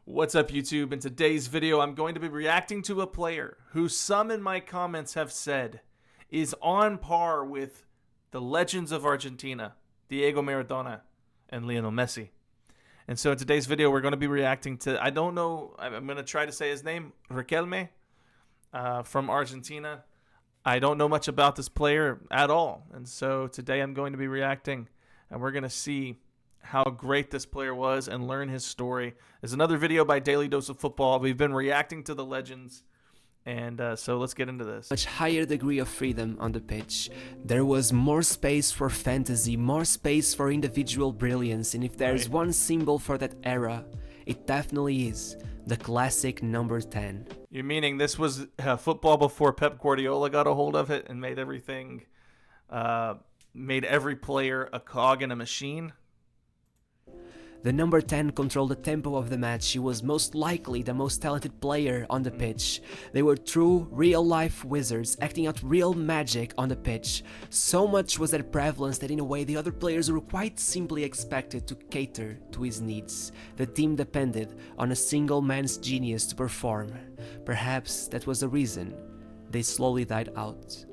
What's up, YouTube? In today's video, I'm going to be reacting to a player who some in my comments have said is on par with the legends of Argentina, Diego Maradona and Lionel Messi. And so in today's video, we're going to be reacting to, I don't know, I'm going to try to say his name, Riquelme, from Argentina. I don't know much about this player at all. And so today I'm going to be reacting, and we're going to see how great this player was and learn his story. There's another video by Daily Dose of Football. We've been reacting to the legends, and so let's get into this. Much higher degree of freedom on the pitch. There was more space for fantasy, more space for individual brilliance, and if there's one symbol for that era, it definitely is the classic number 10. You're meaning this was football before Pep Guardiola got a hold of it and made everything, made every player a cog in a machine? The number 10 controlled the tempo of the match. He was most likely the most talented player on the pitch. They were true, real-life wizards, acting out real magic on the pitch. So much was their prevalence that in a way the other players were quite simply expected to cater to his needs. The team depended on a single man's genius to perform. Perhaps that was the reason they slowly died out.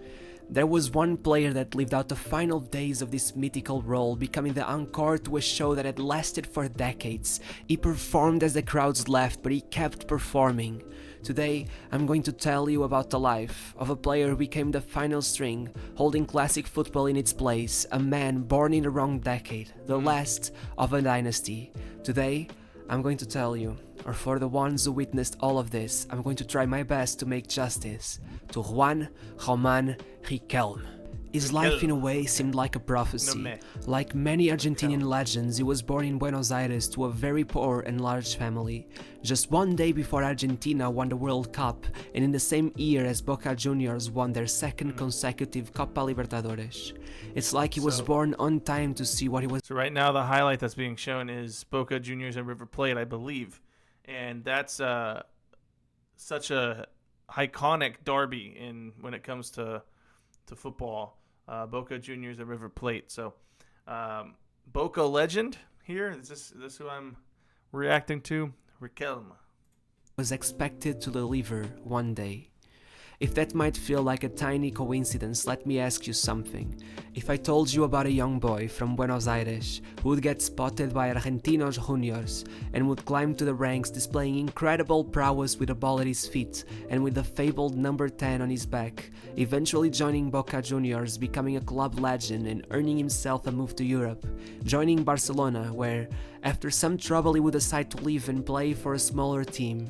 There was one player that lived out the final days of this mythical role, becoming the encore to a show that had lasted for decades. He performed as the crowds left, but he kept performing. Today, I'm going to tell you about the life of a player who became the final string, holding classic football in its place, a man born in the wrong decade, the last of a dynasty. Today, I'm going to tell you, or for the ones who witnessed all of this, I'm going to try my best to make justice to Juan Román Riquelme. His life in a way seemed like a prophecy. Like many Argentinian legends, he was born in Buenos Aires to a very poor and large family. Just one day before Argentina won the World Cup, and in the same year as Boca Juniors won their second consecutive Copa Libertadores. It's like he was born on time to see what he was. So right now the highlight that's being shown is Boca Juniors and River Plate, I believe. And that's such a iconic derby when it comes to football. Boca Juniors and River Plate. So Boca legend here. Is this who I'm reacting to? Riquelme. Was expected to deliver one day. If that might feel like a tiny coincidence, let me ask you something. If I told you about a young boy from Buenos Aires who would get spotted by Argentinos Juniors and would climb to the ranks displaying incredible prowess with a ball at his feet and with the fabled number 10 on his back, eventually joining Boca Juniors, becoming a club legend and earning himself a move to Europe, joining Barcelona where, after some trouble, he would decide to leave and play for a smaller team,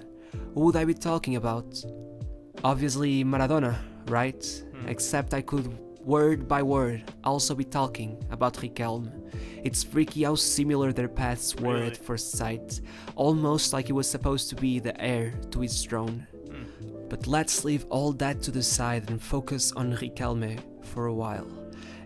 who would I be talking about? Obviously Maradona, right? Except I could, word by word, also be talking about Riquelme. It's freaky how similar their paths were at first sight, almost like he was supposed to be the heir to his throne. But let's leave all that to the side and focus on Riquelme for a while.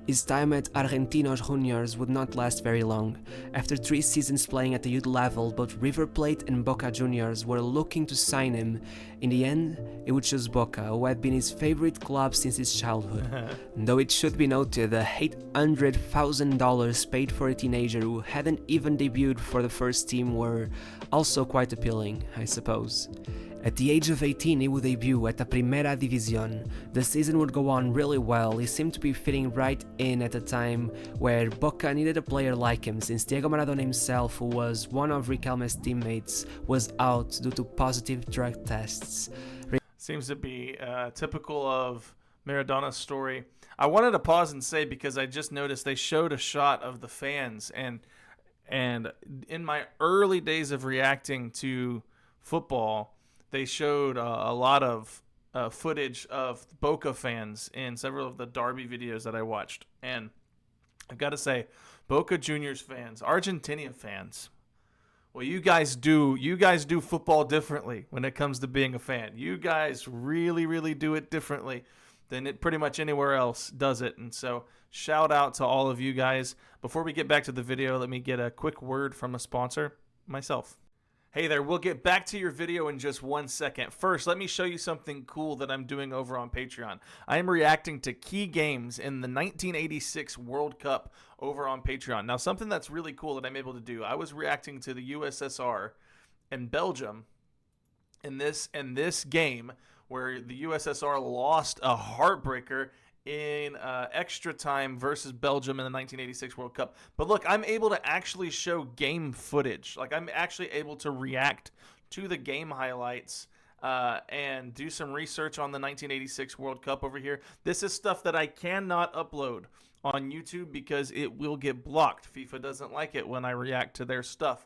His time at Argentinos Juniors would not last very long. After 3 seasons playing at the youth level, both River Plate and Boca Juniors were looking to sign him. In the end, he would choose Boca, who had been his favorite club since his childhood. Though it should be noted, the $800,000 paid for a teenager who hadn't even debuted for the first team were also quite appealing, I suppose. At the age of 18, he would debut at the Primera División. The season would go on really well. He seemed to be fitting right in at a time where Boca needed a player like him, since Diego Maradona himself, who was one of Riquelme's teammates, was out due to positive drug tests. Seems to be typical of Maradona's story. I wanted to pause and say, because I just noticed they showed a shot of the fans, and in my early days of reacting to football, they showed a lot of footage of Boca fans in several of the derby videos that I watched. And I've got to say, Boca Juniors fans, Argentinian fans, well, you guys do football differently when it comes to being a fan. You guys really, really do it differently than pretty much anywhere else does it. And so shout out to all of you guys. Before we get back to the video, let me get a quick word from a sponsor, myself. Hey there, we'll get back to your video in just 1 second. First, let me show you something cool that I'm doing over on Patreon. I am reacting to key games in the 1986 World Cup over on Patreon. Now, something that's really cool that I'm able to do, I was reacting to the USSR and Belgium in this game where the USSR lost a heartbreaker in extra time versus Belgium in the 1986 World Cup. But look, I'm able to actually show game footage. Like, I'm actually able to react to the game highlights and do some research on the 1986 World Cup over here. This is stuff that I cannot upload on YouTube because it will get blocked. FIFA doesn't like it when I react to their stuff.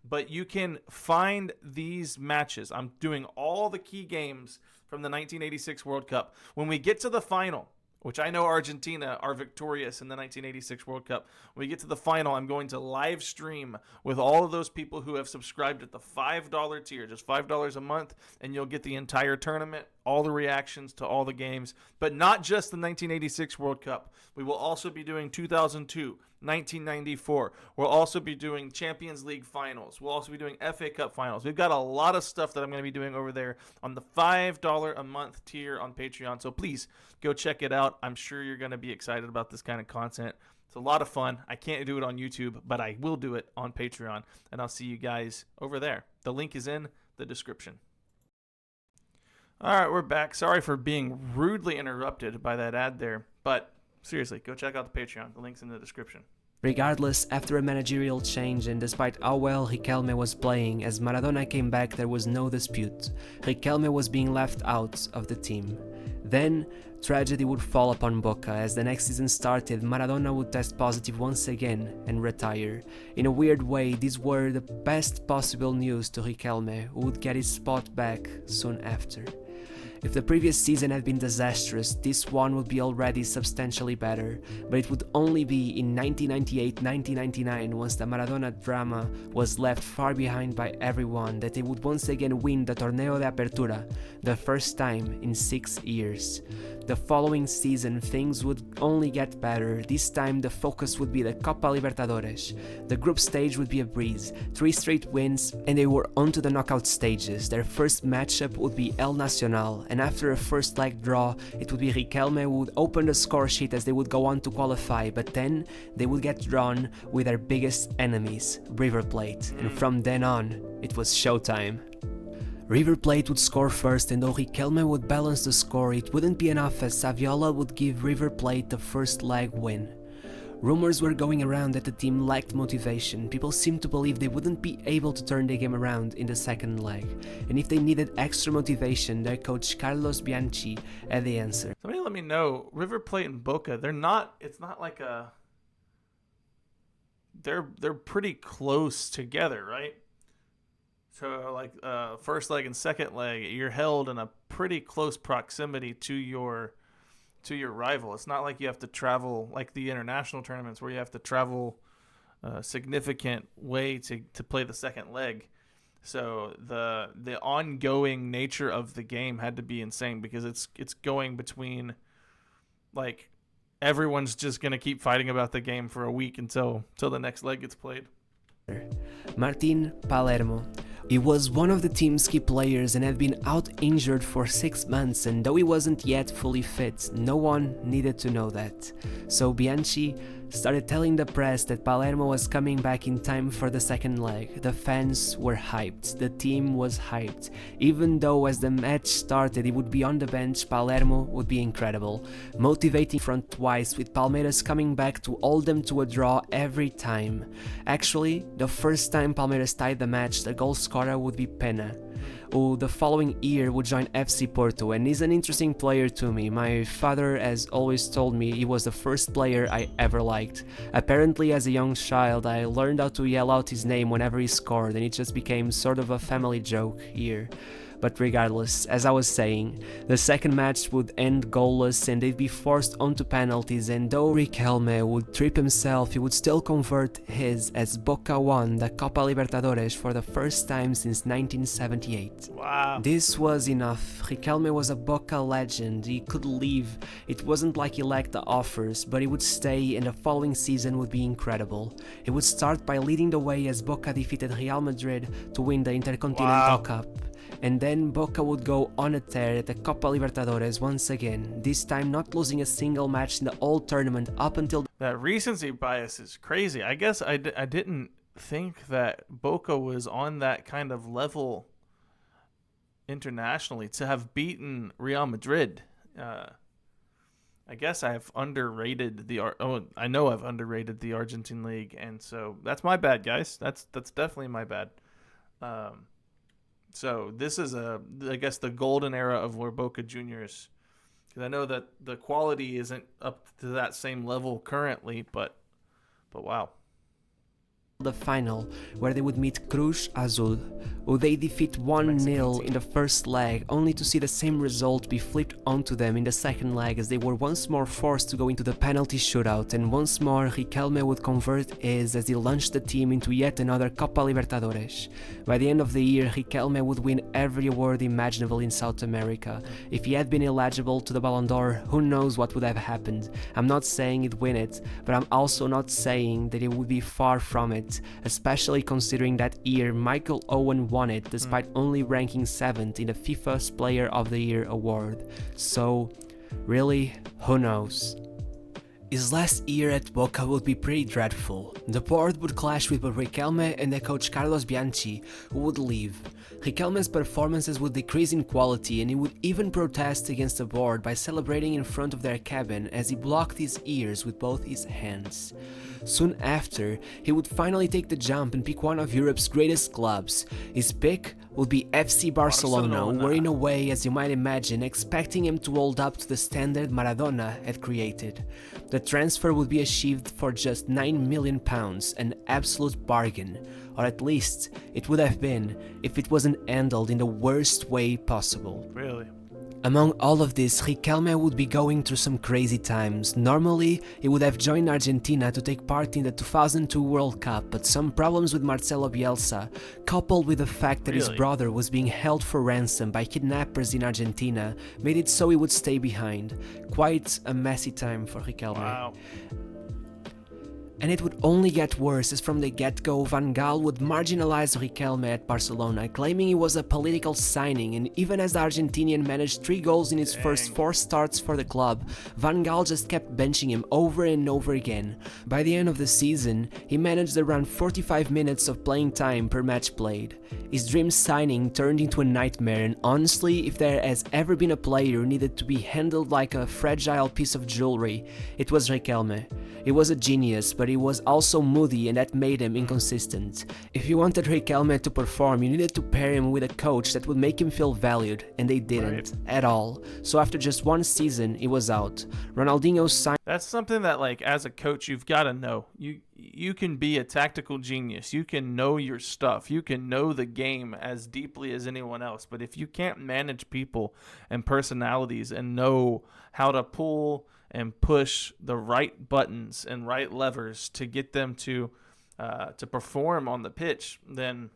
But you can find these matches. I'm doing all the key games from the 1986 World Cup. When we get to the final, which I know Argentina are victorious in the 1986 World Cup. When we get to the final, I'm going to live stream with all of those people who have subscribed at the $5 tier, just $5 a month, and you'll get the entire tournament, all the reactions to all the games, but not just the 1986 World Cup. We will also be doing 2002, 1994. We'll also be doing Champions League finals. We'll also be doing FA Cup finals. We've got a lot of stuff that I'm going to be doing over there on the $5 a month tier on Patreon. So please go check it out. I'm sure you're going to be excited about this kind of content. It's a lot of fun. I can't do it on YouTube, but I will do it on Patreon. And I'll see you guys over there. The link is in the description. All right, we're back. Sorry for being rudely interrupted by that ad there, but seriously, go check out the Patreon. The link's in the description. Regardless, after a managerial change and despite how well Riquelme was playing, as Maradona came back there was no dispute. Riquelme was being left out of the team. Then, tragedy would fall upon Boca. As the next season started, Maradona would test positive once again and retire. In a weird way, these were the best possible news to Riquelme, who would get his spot back soon after. If the previous season had been disastrous, this one would be already substantially better, but it would only be in 1998-1999, once the Maradona drama was left far behind by everyone, that they would once again win the Torneo de Apertura, the first time in 6 years. The following season things would only get better. This time the focus would be the Copa Libertadores. The group stage would be a breeze, 3 straight wins, and they were on to the knockout stages. Their first matchup would be El Nacional, and after a first leg draw, it would be Riquelme who would open the score sheet as they would go on to qualify, but then they would get drawn with their biggest enemies, River Plate, and from then on, it was showtime. River Plate would score first, and though Riquelme would balance the score, it wouldn't be enough as Saviola would give River Plate the first leg win. Rumors were going around that the team lacked motivation. People seemed to believe they wouldn't be able to turn the game around in the second leg, and if they needed extra motivation, their coach Carlos Bianchi had the answer. Somebody let me know, River Plate and Boca, it's not like they're pretty close together, right? So like first leg and second leg, you're held in a pretty close proximity to your rival. It's not like you have to travel like the international tournaments where you have to travel a significant way to play the second leg. So the ongoing nature of the game had to be insane because it's going between, like, everyone's just gonna keep fighting about the game for a week until the next leg gets played. Martin Palermo. He was one of the team's key players and had been out injured for 6 months, and though he wasn't yet fully fit, no one needed to know that. So Bianchi started telling the press that Palermo was coming back in time for the second leg. The fans were hyped, the team was hyped. Even though as the match started he would be on the bench, Palermo would be incredible, motivating front twice, with Palmeiras coming back to hold them to a draw every time. Actually, the first time Palmeiras tied the match, the goal scorer would be Pena, who the following year would join FC Porto, and is an interesting player to me. My father has always told me he was the first player I ever liked. Apparently as a young child I learned how to yell out his name whenever he scored, and it just became sort of a family joke here. But regardless, as I was saying, the second match would end goalless and they'd be forced onto penalties, and though Riquelme would trip himself, he would still convert his as Boca won the Copa Libertadores for the first time since 1978. Wow. This was enough. Riquelme was a Boca legend. He could leave. It wasn't like he lacked the offers, but he would stay, and the following season would be incredible. He would start by leading the way as Boca defeated Real Madrid to win the Intercontinental Cup. And then Boca would go on a tear at the Copa Libertadores once again, this time not losing a single match in the whole tournament up until... That recency bias is crazy. I guess I didn't think that Boca was on that kind of level internationally to have beaten Real Madrid. I guess I've underrated I know I've underrated the Argentine league, and so that's my bad, guys. That's definitely my bad. So this is I guess the golden era of where Boca Juniors, because I know that the quality isn't up to that same level currently, but wow. The final, where they would meet Cruz Azul, who they defeat 1-0 in the first leg, only to see the same result be flipped onto them in the second leg, as they were once more forced to go into the penalty shootout, and once more Riquelme would convert his as he launched the team into yet another Copa Libertadores. By the end of the year, Riquelme would win every award imaginable in South America. If he had been eligible to the Ballon d'Or, who knows what would have happened. I'm not saying he'd win it, but I'm also not saying that it would be far from it, especially considering that year Michael Owen won it despite only ranking 7th in the FIFA's Player of the Year award. So, really, who knows? His last year at Boca would be pretty dreadful. The board would clash with both Riquelme and the coach Carlos Bianchi, who would leave. Riquelme's performances would decrease in quality, and he would even protest against the board by celebrating in front of their cabin as he blocked his ears with both his hands. Soon after, he would finally take the jump and pick one of Europe's greatest clubs. His pick would be FC Barcelona, where in a way, as you might imagine, expecting him to hold up to the standard Maradona had created. The transfer would be achieved for just £9 million, an absolute bargain, or at least it would have been if it wasn't handled in the worst way possible. Really? Among all of this, Riquelme would be going through some crazy times. Normally, he would have joined Argentina to take part in the 2002 World Cup, but some problems with Marcelo Bielsa, coupled with the fact that his brother was being held for ransom by kidnappers in Argentina, made it so he would stay behind. Quite a messy time for Riquelme. Wow. And it would only get worse as from the get-go Van Gaal would marginalize Riquelme at Barcelona, claiming he was a political signing, and even as the Argentinian managed 3 goals in his first 4 starts for the club, Van Gaal just kept benching him over and over again. By the end of the season, he managed around 45 minutes of playing time per match played. His dream signing turned into a nightmare, and honestly, if there has ever been a player who needed to be handled like a fragile piece of jewelry, it was Riquelme. He was a genius, but he was also moody, and that made him inconsistent. If you wanted Riquelme to perform, you needed to pair him with a coach that would make him feel valued, and they didn't at all. So after just 1 season, he was out. Ronaldinho signed. That's something that, like, as a coach, you've got to know. You can be a tactical genius. You can know your stuff. You can know the game as deeply as anyone else. But if you can't manage people and personalities and know how to pull and push the right buttons and right levers to get them to perform on the pitch, then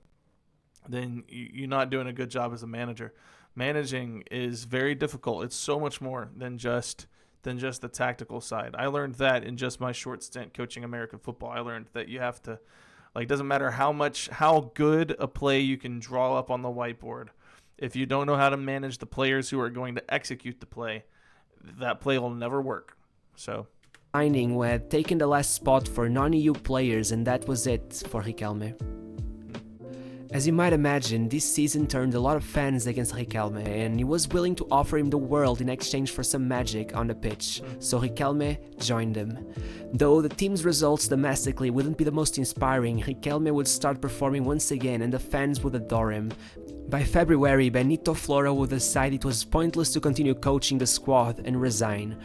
you're not doing a good job as a manager. Managing is very difficult. It's so much more than just the tactical side. I learned that in just my short stint coaching American football. I learned that you have to, like, doesn't matter how good a play you can draw up on the whiteboard. If you don't know how to manage the players who are going to execute the play, that play will never work. So signing who had taken the last spot for non-EU players, and that was it for Riquelme. As you might imagine, this season turned a lot of fans against Riquelme, and he was willing to offer him the world in exchange for some magic on the pitch, so Riquelme joined him. Though the team's results domestically wouldn't be the most inspiring, Riquelme would start performing once again and the fans would adore him. By February, Benito Floro would decide it was pointless to continue coaching the squad and resign.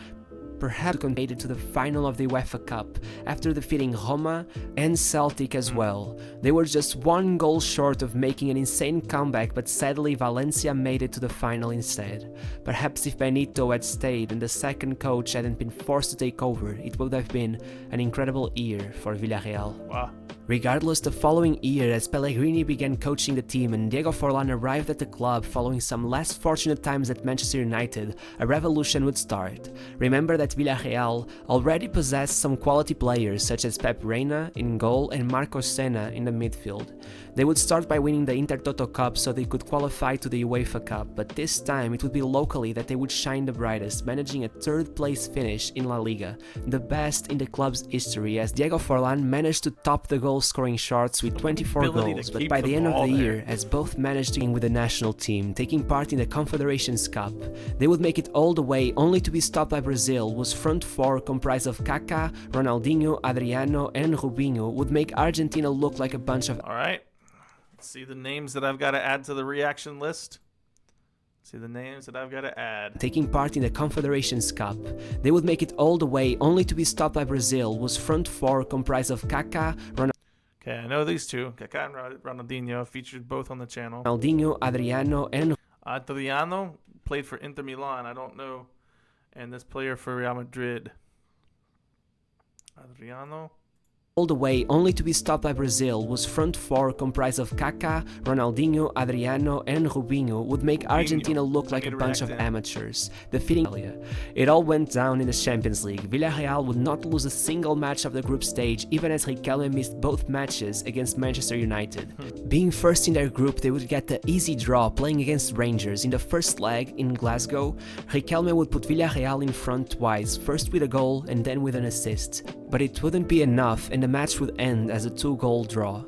Perhaps contributed to the final of the UEFA Cup, after defeating Roma and Celtic as well. They were just 1 goal short of making an insane comeback, but sadly Valencia made it to the final instead. Perhaps if Benito had stayed and the second coach hadn't been forced to take over, it would have been an incredible year for Villarreal. wow. Regardless, the following year, as Pellegrini began coaching the team and Diego Forlan arrived at the club following some less fortunate times at Manchester United, a revolution would start. Remember that Villarreal already possessed some quality players such as Pep Reina in goal and Marcos Senna in the midfield. They would start by winning the Intertoto Cup so they could qualify to the UEFA Cup, but this time it would be locally that they would shine the brightest, managing a 3rd place finish in La Liga, the best in the club's history, as Diego Forlan managed to top the goal scoring charts with 24 ability to goals, but keep by the the end of ball the there. year, as both managed to win with the national team, taking part in the Confederations Cup, they would make it all the way only to be stopped by Brazil, whose front four, comprised of Kaká, Ronaldinho, Adriano and Rubinho, would make Argentina look like a bunch of... All right. Let's see the names that I've got to add to the reaction list. See the names that I've got to add. Taking part in the Confederations Cup, they would make it all the way only to be stopped by Brazil, whose front four, comprised of Kaká, Okay, I know these two. Kaká and Ronaldinho featured both on the channel. Ronaldinho, Adriano and Adriano played for Inter Milan. I don't know. And this player for Real Madrid. Adriano. all the way only to be stopped by Brazil, whose front four, comprised of Kaká, Ronaldinho, Adriano and Rubinho, would make Argentina look like a bunch of amateurs, defeating Italia. It all went down in the Champions League. Villarreal would not lose a single match of the group stage, even as Riquelme missed both matches against Manchester United. Being first in their group, they would get the easy draw playing against Rangers. In the first leg in Glasgow, Riquelme would put Villarreal in front twice, first with a goal and then with an assist. But it wouldn't be enough, and the match would end as a 2-goal draw.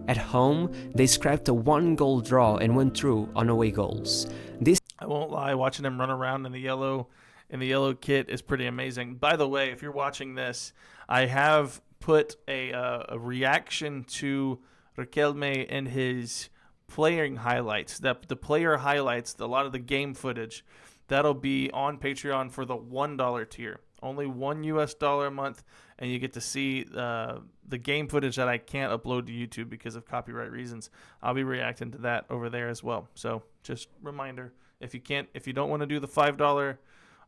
At home, they scrapped a 1-goal draw and went through on away goals. This, I won't lie, watching him run around in the yellow kit is pretty amazing. By the way, if you're watching this, I have put a reaction to Riquelme and his playing highlights. The player highlights, a lot of the game footage, that'll be on Patreon for the $1 tier. Only $1 a month, and you get to see the game footage that I can't upload to YouTube because of copyright reasons. I'll be reacting to that over there as well. So just reminder, if you don't want to do the $5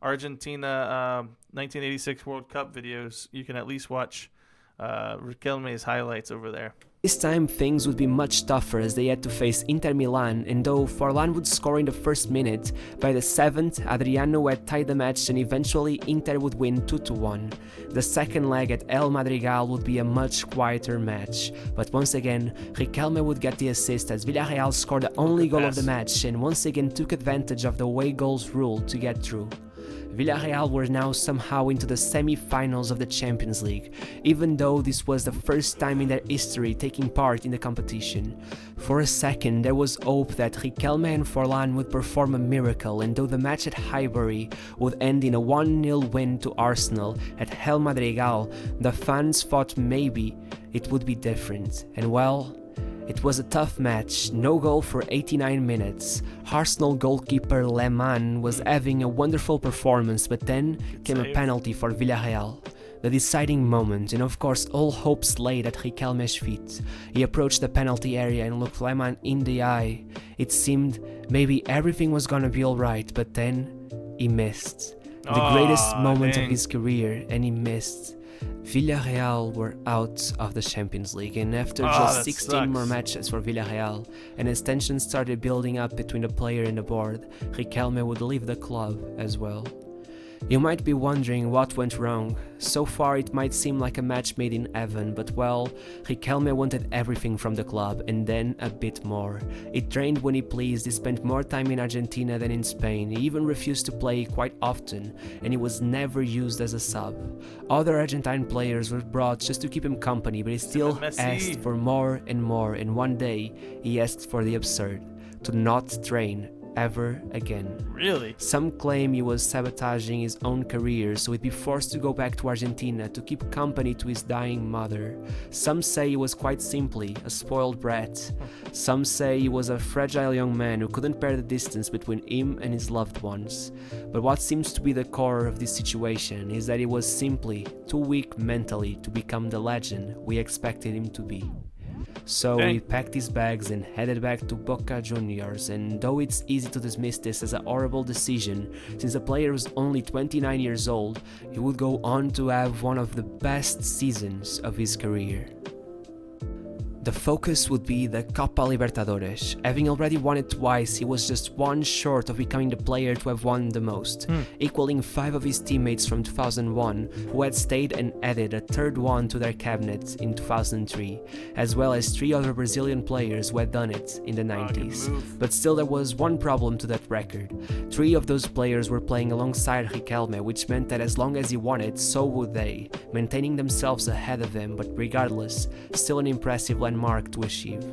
Argentina 1986 World Cup videos, you can at least watch Riquelme's highlights over there. This time things would be much tougher as they had to face Inter Milan, and though Forlan would score in the first minute, by the 7th Adriano had tied the match and eventually Inter would win 2-1. The second leg at El Madrigal would be a much quieter match, but once again Riquelme would get the assist as Villarreal scored the only goal of the match and once again took advantage of the away goals rule to get through. Villarreal were now somehow into the semi-finals of the Champions League, even though this was the first time in their history taking part in the competition. For a second, there was hope that Riquelme and Forlan would perform a miracle, and though the match at Highbury would end in a 1-0 win to Arsenal at El Madrigal, the fans thought maybe it would be different, and well, it was a tough match, no goal for 89 minutes. Arsenal goalkeeper Lehmann was having a wonderful performance, but then came a penalty for Villarreal. The deciding moment, and of course all hopes laid at Riquelme's feet. He approached the penalty area and looked Lehmann in the eye. It seemed maybe everything was gonna be alright, but then he missed. The greatest moment of his career, and he missed. Villarreal were out of the Champions League, and after just 16 more matches for Villarreal, and as tensions started building up between the player and the board, Riquelme would leave the club as well. You might be wondering what went wrong. So far it might seem like a match made in heaven, but well, Riquelme wanted everything from the club and then a bit more. He trained when he pleased, he spent more time in Argentina than in Spain, he even refused to play quite often, and he was never used as a sub. Other Argentine players were brought just to keep him company, but he still asked for more, and one day he asked for the absurd: to not train ever again. Really? Some claim he was sabotaging his own career, so he'd be forced to go back to Argentina to keep company to his dying mother. Some say he was quite simply a spoiled brat. Some say he was a fragile young man who couldn't bear the distance between him and his loved ones. But what seems to be the core of this situation is that he was simply too weak mentally to become the legend we expected him to be. So he packed his bags and headed back to Boca Juniors, and though it's easy to dismiss this as a horrible decision, since the player was only 29 years old, he would go on to have one of the best seasons of his career. The focus would be the Copa Libertadores. Having already won it twice, he was just one short of becoming the player to have won the most, equaling 5 of his teammates from 2001, who had stayed and added a third one to their cabinet in 2003, as well as 3 other Brazilian players who had done it in the 90s. But still there was one problem to that record. 3 of those players were playing alongside Riquelme, which meant that as long as he won it, so would they, maintaining themselves ahead of him, but regardless, still an impressive landmark to achieve.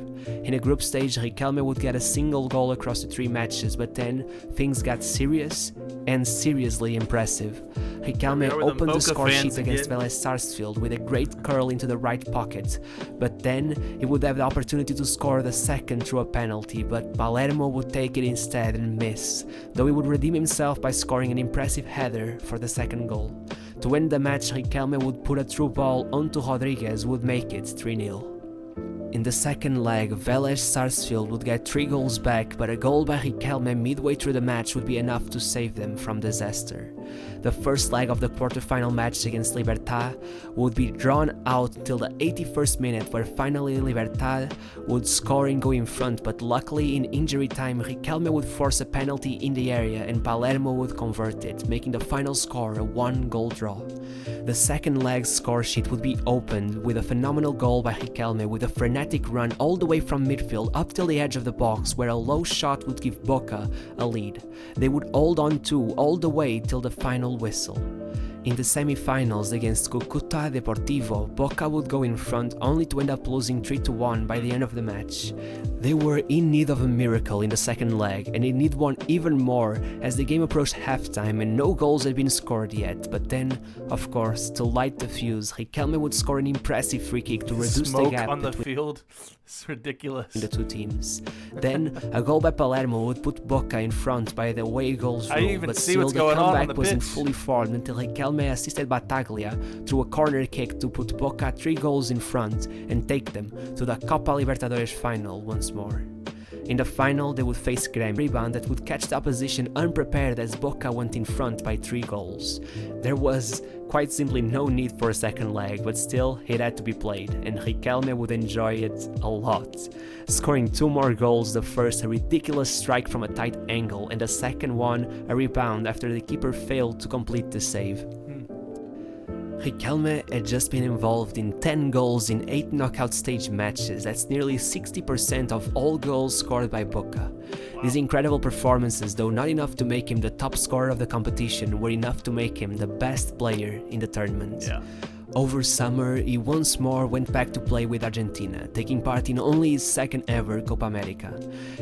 In a group stage, Riquelme would get a single goal across the 3 matches, but then things got serious and seriously impressive. Riquelme opened the score sheet against Vélez Sarsfield with a great curl into the right pocket, but then he would have the opportunity to score the second through a penalty, but Palermo would take it instead and miss, though he would redeem himself by scoring an impressive header for the second goal. To win the match, Riquelme would put a through ball onto Rodriguez, who would make it 3-0. In the second leg, Vélez Sarsfield would get 3 goals back, but a goal by Riquelme midway through the match would be enough to save them from disaster. The first leg of the quarterfinal match against Libertad would be drawn out until the 81st minute, where finally Libertad would score and go in front, but luckily in injury time Riquelme would force a penalty in the area and Palermo would convert it, making the final score a 1-goal draw. The second leg's score sheet would be opened with a phenomenal goal by Riquelme with a frenetic run all the way from midfield up till the edge of the box, where a low shot would give Boca a lead. They would hold on to all the way till the final whistle. In the semi-finals against Cúcuta Deportivo, Boca would go in front only to end up losing 3-1 by the end of the match. They were in need of a miracle in the second leg, and they need one even more as the game approached halftime and no goals had been scored yet. But then, of course, to light the fuse, Riquelme would score an impressive free kick to reduce the gap on the between field. It's ridiculous. the 2 teams. Then, a goal by Palermo would put Boca in front by the away goals I rule, even but see still what's the going on comeback the wasn't pitch. fully formed until Riquelme assisted Bataglia through a corner kick to put Boca 3 goals in front and take them to the Copa Libertadores final once more. In the final, they would face Grêmio, rebound that would catch the opposition unprepared as Boca went in front by 3 goals. There was quite simply no need for a second leg, but still it had to be played, and Riquelme would enjoy it a lot. Scoring 2 more goals, the first a ridiculous strike from a tight angle, and the second one a rebound after the keeper failed to complete the save. Riquelme had just been involved in 10 goals in 8 knockout stage matches. That's nearly 60% of all goals scored by Boca. These incredible performances, though not enough to make him the top scorer of the competition, were enough to make him the best player in the tournament. Over summer, he once more went back to play with Argentina, taking part in only his second ever Copa America.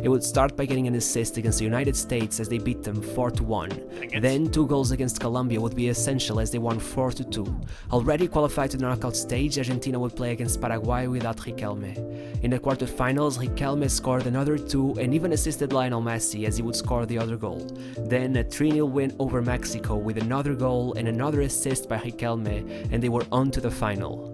He would start by getting an assist against the United States as they beat them 4-1. Then 2 goals against Colombia would be essential as they won 4-2. Already qualified to the knockout stage, Argentina would play against Paraguay without Riquelme. In the quarterfinals, Riquelme scored another 2 and even assisted Lionel Messi as he would score the other goal. Then a 3-0 win over Mexico with another goal and another assist by Riquelme, and they were on to the final.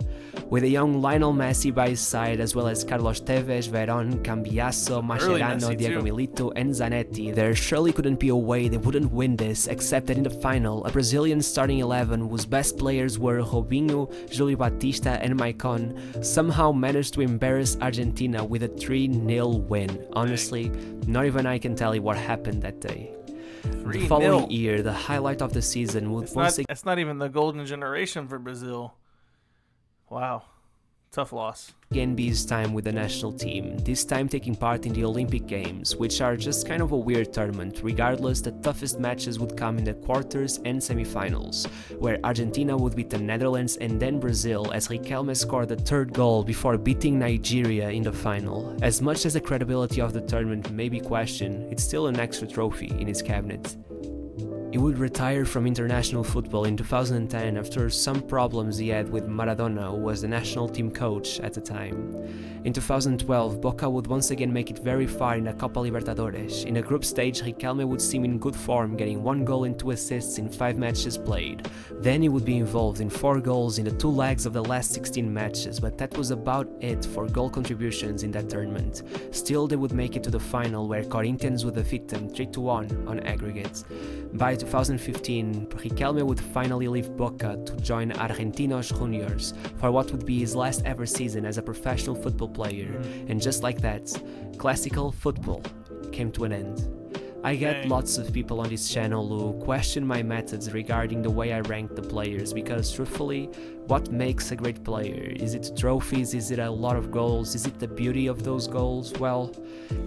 With a young Lionel Messi by his side, as well as Carlos Tevez, Verón, Cambiasso, Mascherano, Diego Milito and Zanetti, there surely couldn't be a way they wouldn't win this, except that in the final, a Brazilian starting 11 whose best players were Robinho, Júlio Batista and Maicon somehow managed to embarrass Argentina with a 3-0 win. Honestly, not even I can tell you what happened that day. The following year, the highlight of the season would It's not even the golden generation for Brazil. Wow. Tough loss. Again be his time with the national team, this time taking part in the Olympic Games, which are just kind of a weird tournament. Regardless, the toughest matches would come in the quarters and semi-finals, where Argentina would beat the Netherlands and then Brazil, as Riquelme scored the 3rd goal before beating Nigeria in the final. As much as the credibility of the tournament may be questioned, it's still an extra trophy in his cabinet. He would retire from international football in 2010 after some problems he had with Maradona, who was the national team coach at the time. In 2012, Boca would once again make it very far in the Copa Libertadores. In the group stage, Riquelme would seem in good form, getting 1 goal and 2 assists in 5 matches played. Then he would be involved in 4 goals in the 2 legs of the last 16 matches, but that was about it for goal contributions in that tournament. Still, they would make it to the final, where Corinthians would defeat them 3-1 on aggregate. By 2015, Riquelme would finally leave Boca to join Argentinos Juniors for what would be his last ever season as a professional football player, and just like that, classical football came to an end. I get lots of people on this channel who question my methods regarding the way I rank the players, because truthfully, what makes a great player? Is it trophies? Is it a lot of goals? Is it the beauty of those goals? Well,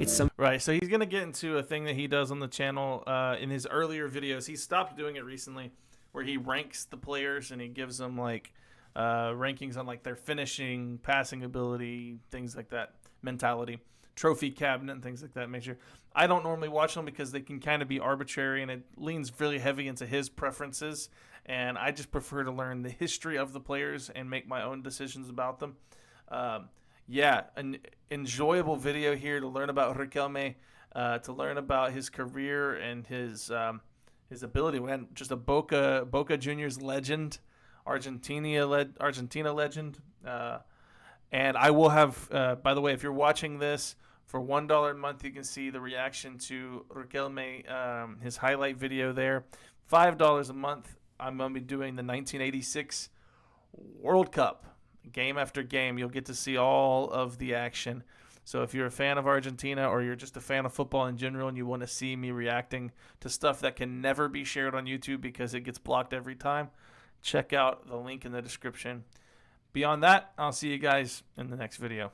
it's some... Right, so he's going to get into a thing that he does on the channel in his earlier videos. He stopped doing it recently, where he ranks the players and he gives them like rankings on like their finishing, passing ability, things like that, mentality, trophy cabinet, and things like that. Make sure I don't normally watch them because they can kind of be arbitrary and it leans really heavy into his preferences. And I just prefer to learn the history of the players and make my own decisions about them. Yeah, an enjoyable video here to learn about Riquelme, to learn about his career and his ability. Man, just a Boca Juniors legend, Argentina legend. And I will have, by the way, if you're watching this, for $1 a month, you can see the reaction to Riquelme, his highlight video there. $5 a month, I'm going to be doing the 1986 World Cup. Game after game, you'll get to see all of the action. So if you're a fan of Argentina or you're just a fan of football in general and you want to see me reacting to stuff that can never be shared on YouTube because it gets blocked every time, check out the link in the description. Beyond that, I'll see you guys in the next video.